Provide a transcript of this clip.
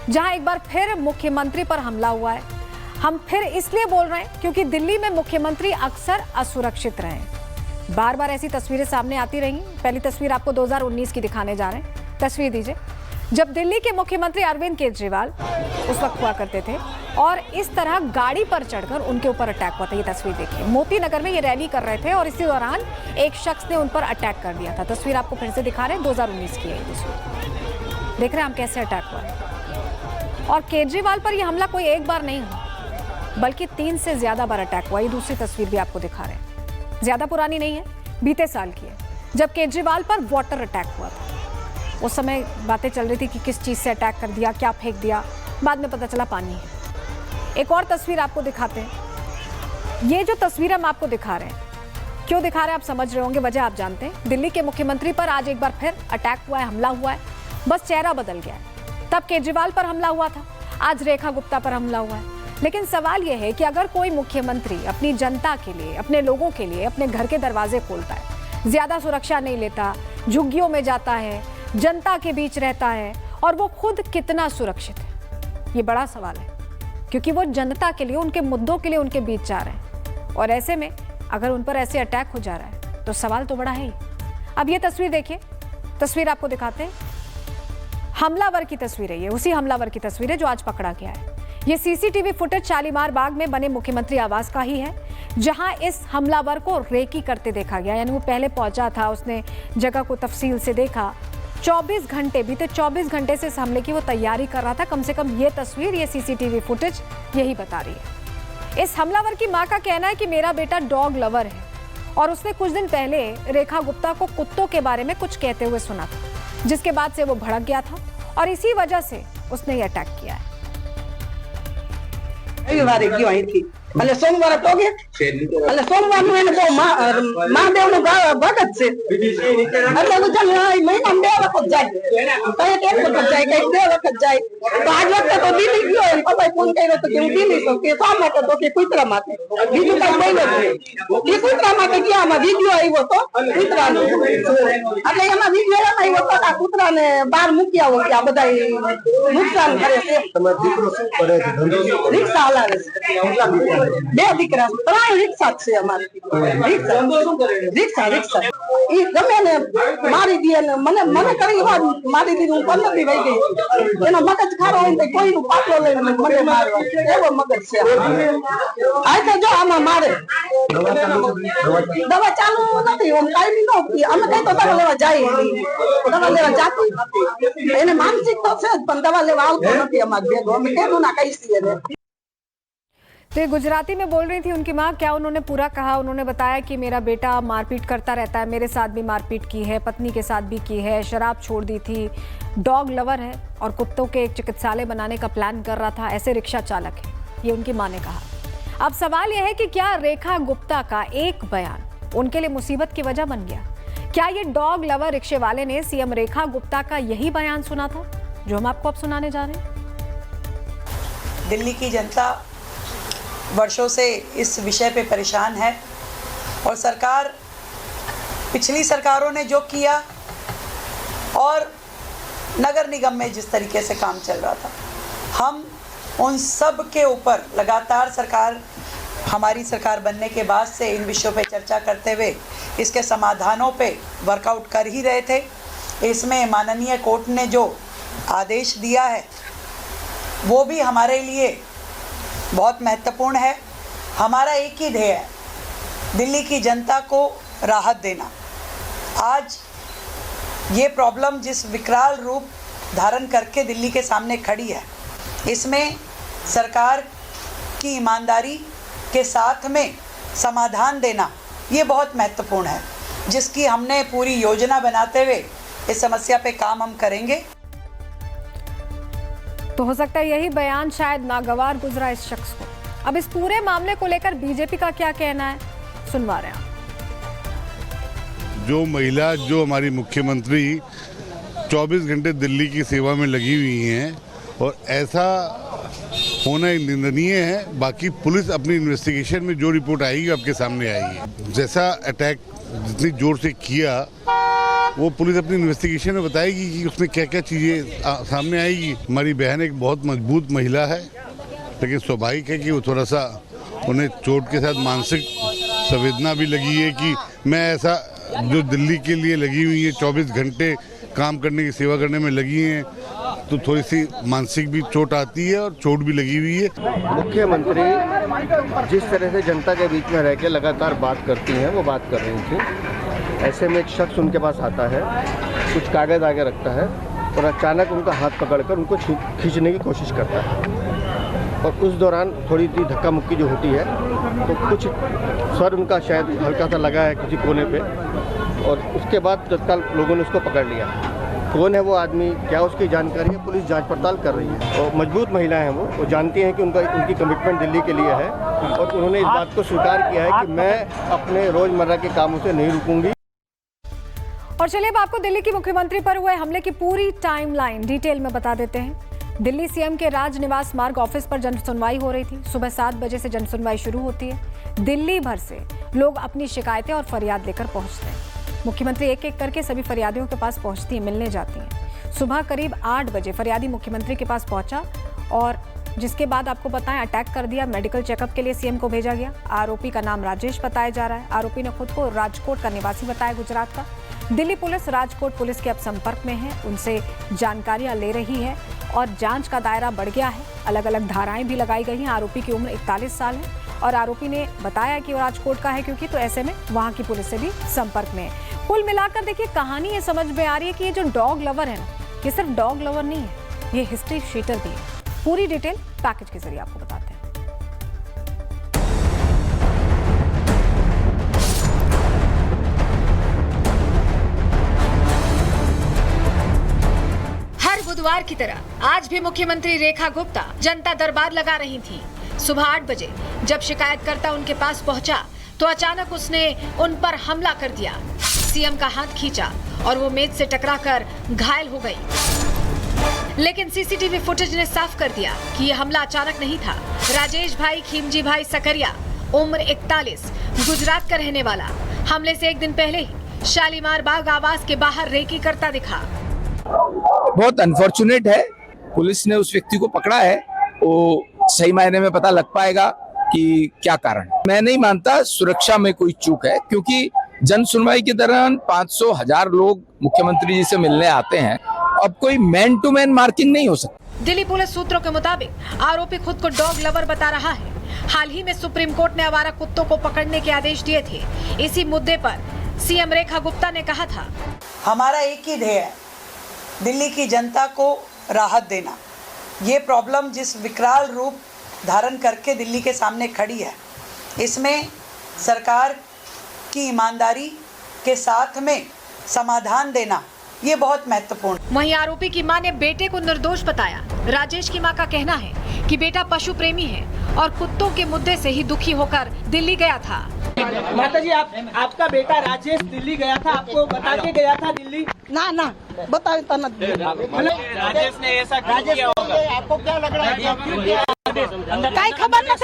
जहां एक बार फिर मुख्यमंत्री पर हमला हुआ है। हम फिर इसलिए बोल रहे हैं क्योंकि दिल्ली में मुख्यमंत्री अक्सर असुरक्षित रहे। बार बार ऐसी तस्वीरें सामने आती रही। पहली तस्वीर आपको 2019 की दिखाने जा रहे हैं। तस्वीर दीजिए, जब दिल्ली के मुख्यमंत्री अरविंद केजरीवाल उस वक्त हुआ करते थे और इस तरह गाड़ी पर चढ़कर उनके ऊपर अटैक हुआ था। ये तस्वीर देखिए, मोती नगर में ये रैली कर रहे थे और इसी दौरान एक शख्स ने उन पर अटैक कर दिया था। तस्वीर आपको फिर से दिखा रहे हैं, 2019 की है तस्वीर। देख रहे हैं हम कैसे अटैक हुआ है। और केजरीवाल पर यह हमला कोई एक बार नहीं हुआ, बल्कि 3 से ज्यादा बार अटैक हुआ। ये दूसरी तस्वीर भी आपको दिखा रहे हैं, ज्यादा पुरानी नहीं है, बीते साल की है, जब केजरीवाल पर वाटर अटैक हुआ था। उस समय बातें चल रही थी कि किस चीज से अटैक कर दिया, क्या फेंक दिया, बाद में पता चला पानी है। एक और तस्वीर आपको दिखाते हैं। ये जो तस्वीर हम आपको दिखा रहे हैं, क्यों दिखा रहे हैं आप समझ रहे होंगे, वजह आप जानते हैं। दिल्ली के मुख्यमंत्री पर आज एक बार फिर अटैक हुआ है, हमला हुआ है, बस चेहरा बदल गया है। तब केजरीवाल पर हमला हुआ था, आज रेखा गुप्ता पर हमला हुआ है। लेकिन सवाल यह है कि अगर कोई मुख्यमंत्री अपनी जनता के लिए, अपने लोगों के लिए अपने घर के दरवाजे खोलता है, ज्यादा सुरक्षा नहीं लेता, झुग्गियों में जाता है, जनता के बीच रहता है, और वो खुद कितना सुरक्षित है, ये बड़ा सवाल है। क्योंकि वो जनता के लिए, उनके मुद्दों के लिए उनके बीच जा रहे हैं, और ऐसे में अगर उन पर ऐसे अटैक हो जा रहा है तो सवाल तो बड़ा है ही। अब ये तस्वीर देखिए, तस्वीर आपको दिखाते हैं। हमलावर की तस्वीर है ये, उसी हमलावर की तस्वीर है जो आज पकड़ा गया है। ये सीसीटीवी फुटेज शालीमार बाग में बने मुख्यमंत्री आवास का ही है, जहां इस हमलावर को रेकी करते देखा गया। यानी वो पहले पहुंचा था, उसने जगह को तफसील से देखा। 24 घंटे, बीते 24 घंटे से इस हमले की वो तैयारी कर रहा था। कम से कम ये तस्वीर, ये सीसीटीवी फुटेज यही बता रही है। इस हमलावर की मां का कहना है कि मेरा बेटा डॉग लवर है और उसने कुछ दिन पहले रेखा गुप्ता को कुत्तों के बारे में कुछ कहते हुए सुना था, जिसके बाद से वो भड़क गया था और इसी वजह से उसने ये अटैक किया है। क्यों आई थी अले सोमवार तो गए अले सोमवार में वो महादेव નું ભગત છે એટલે હું ચાલ મહિના 2 વખત જાય કઈ એક વખત જાય કઈ 2 વખત જાય તો આજ વખતે તો દિલ્હી ગયો એમ પપ્પાએ ફોન કર્યો તો કે હું દિલ્હી છું કે શા માટે તો કે કૂતરા માટે બીજું કઈ બન્યું જ નહીં એ કૂતરા માટે ગયા આમાં વિડિયો આવ્યો તો કૂતરાનો એટલે એમાં વિડિયો એમ આવ્યો તો આ કૂતરાને બહાર મૂકી આવો કે આ બધા નુકસાન કરે છે તમારો દીકરો શું કરે છે ધંધો રિક્ષા હલાવે છે બે દીકરા ત્રણ રિક્ષા છે અમારી રિક્ષા ઈ ગમે ને મારી દીએ ને મને મને કરી વાત મારી દીધું હું 15 દી વઈ ગઈ એનો મગજ ખારો હોય તો કોઈનું પાટલો લઈને મને મારવા એવો મગજ છે આ તો જો આમાં મારે દવા ચાલુ નથી ઓમ કાઈ નહોતી અમે કઈ તો દવા લેવા જાય દવા લેવા જાતી નથી એને માનસિક તો છે પણ દવા લેવા આવતો નથી અમાર ભેગો અમે કેનું ના કહીએ ને। तो ये गुजराती में बोल रही थी उनकी माँ। क्या उन्होंने पूरा कहा? उन्होंने बताया कि मेरा बेटा मारपीट करता रहता है, मेरे साथ भी मारपीट की है, पत्नी के साथ भी की है, शराब छोड़ दी थी, डॉग लवर है और कुत्तों के एक चिकित्सालय बनाने का प्लान कर रहा था, ऐसे रिक्शा चालक है, ये उनकी माँ ने कहा। अब सवाल यह है कि क्या रेखा गुप्ता का एक बयान उनके लिए मुसीबत की वजह बन गया? क्या ये डॉग लवर रिक्शे वाले ने सीएम रेखा गुप्ता का यही बयान सुना था जो हम आपको अब सुनाने जा रहे हैं? दिल्ली की जनता वर्षों से इस विषय पे परेशान है और सरकार, पिछली सरकारों ने जो किया और नगर निगम में जिस तरीके से काम चल रहा था, हम उन सब के ऊपर लगातार सरकार, हमारी सरकार बनने के बाद से इन विषयों पे चर्चा करते हुए इसके समाधानों पे वर्कआउट कर ही रहे थे। इसमें माननीय कोर्ट ने जो आदेश दिया है वो भी हमारे लिए बहुत महत्वपूर्ण है। हमारा एक ही ध्येय है, दिल्ली की जनता को राहत देना। आज ये प्रॉब्लम जिस विकराल रूप धारण करके दिल्ली के सामने खड़ी है, इसमें सरकार की ईमानदारी के साथ में समाधान देना ये बहुत महत्वपूर्ण है, जिसकी हमने पूरी योजना बनाते हुए इस समस्या पे काम हम करेंगे। तो हो सकता है यही बयान शायद नागवार गुजरा इस शख्स को। अब इस पूरे मामले को लेकर बीजेपी का क्या कहना है, सुनवा रहे हैं। जो महिला, जो हमारी मुख्यमंत्री 24 घंटे दिल्ली की सेवा में लगी हुई हैं और ऐसा होना निंदनीय है। बाकी पुलिस अपनी इन्वेस्टिगेशन में जो रिपोर्ट आएगी आपके सामने आएगी। जैसा अटैक जितनी जोर से किया वो पुलिस अपनी इन्वेस्टिगेशन में बताएगी कि उसमें क्या क्या चीज़ें सामने आएगी। हमारी बहन एक बहुत मजबूत महिला है, लेकिन स्वाभाविक है कि वो थोड़ा सा उन्हें चोट के साथ मानसिक संवेदना भी लगी है कि मैं ऐसा जो दिल्ली के लिए लगी हुई है 24 घंटे काम करने की सेवा करने में लगी हैं, तो थोड़ी सी मानसिक भी चोट आती है और चोट भी लगी हुई है। मुख्यमंत्री जिस तरह से जनता के बीच में रह के लगातार बात करती हैं वो बात कर रही थी। ऐसे में एक शख्स उनके पास आता है, कुछ कागज़ आगे रखता है और अचानक उनका हाथ पकड़कर उनको खींचने की कोशिश करता है और उस दौरान थोड़ी सी धक्का मुक्की जो होती है तो कुछ स्वर उनका शायद हल्का सा लगा है किसी कोने पे और उसके बाद तत्काल लोगों ने उसको पकड़ लिया। कौन है वो आदमी, क्या उसकी जानकारी है, पुलिस जांच पड़ताल कर रही है। और मजबूत महिला हैं वो जानती हैं कि उनकी कमिटमेंट दिल्ली के लिए है और उन्होंने इस बात को स्वीकार किया है कि मैं अपने रोज़मर्रा के कामों से नहीं रुकूंगी। और चलिए अब आपको दिल्ली की मुख्यमंत्री पर हुए हमले की पूरी टाइमलाइन डिटेल में बता देते हैं। दिल्ली सीएम के राजनिवास मार्ग ऑफिस पर जन सुनवाई हो रही थी। सुबह 7 बजे से जन सुनवाई शुरू होती है। दिल्ली भर से लोग अपनी शिकायतें और फरियाद लेकर पहुंचते हैं। मुख्यमंत्री एक एक करके सभी फरियादियों के पास पहुंचती हैं, मिलने जाती हैं। सुबह करीब 8 बजे फरियादी मुख्यमंत्री के पास पहुंचा और जिसके बाद आपको बताएं अटैक कर दिया। मेडिकल चेकअप के लिए सीएम को भेजा गया। आरोपी का नाम राजेश बताया जा रहा है। आरोपी ने खुद को राजकोट का निवासी बताया, गुजरात का। दिल्ली पुलिस राजकोट पुलिस के अब संपर्क में है, उनसे जानकारियां ले रही है और जांच का दायरा बढ़ गया है। अलग अलग धाराएं भी लगाई गई हैं। आरोपी की उम्र 41 साल है और आरोपी ने बताया कि वो राजकोट का है क्योंकि तो ऐसे में वहां की पुलिस से भी संपर्क में है। कुल मिलाकर देखिए कहानी ये समझ में आ रही है कि ये जो डॉग लवर है ना, ये सिर्फ डॉग लवर नहीं है, ये हिस्ट्री शीटर भी है। पूरी डिटेल पैकेज के जरिए आपको बताते हैं। हर बुधवार की तरह आज भी मुख्यमंत्री रेखा गुप्ता जनता दरबार लगा रही थी। सुबह 8 बजे जब शिकायतकर्ता उनके पास पहुंचा तो अचानक उसने उन पर हमला कर दिया। सीएम का हाथ खींचा और वो मेज से टकराकर घायल हो गई। लेकिन सीसीटीवी फुटेज ने साफ कर दिया कि ये हमला अचानक नहीं था। राजेश भाई खीमजी भाई सकरिया, उम्र 41, गुजरात का रहने वाला, हमले से एक दिन पहले ही शालीमार बाग आवास के बाहर रेकी करता दिखा। बहुत अनफॉर्चुनेट है। पुलिस ने उस व्यक्ति को पकड़ा है, वो सही मायने में पता लग पाएगा कि क्या कारण। मैं नहीं मानता सुरक्षा में कोई चूक है, क्योंकि जन सुनवाई के दौरान 500,000 लोग मुख्यमंत्री जी से मिलने आते हैं। अब कोई मैन टू मैन मार्किंग नहीं हो सकती। दिल्ली पुलिस सूत्रों के मुताबिक आरोपी खुद को डॉग लवर बता रहा है। हाल ही में सुप्रीम कोर्ट ने आवारा कुत्तों को पकड़ने के आदेश दिए थे। इसी मुद्दे पर सीएम रेखा गुप्ता ने कहा था, हमारा एक ही ध्येय है, दिल्ली की जनता को राहत देना। ये प्रॉब्लम जिस विकराल रूप धारण करके दिल्ली के सामने खड़ी है, इसमें सरकार की ईमानदारी के साथ में समाधान देना ये बहुत महत्वपूर्ण। वहीं आरोपी की मां ने बेटे को निर्दोष बताया। राजेश की मां का कहना है कि बेटा पशु प्रेमी है और कुत्तों के मुद्दे से ही दुखी होकर दिल्ली गया था। माता जी, आपका बेटा राजेश दिल्ली गया था, आपको बता के गया था दिल्ली? ना बताता ना। राजेश ने ऐसा क्यों किया होगा? आपको क्या लग रहा है? खबर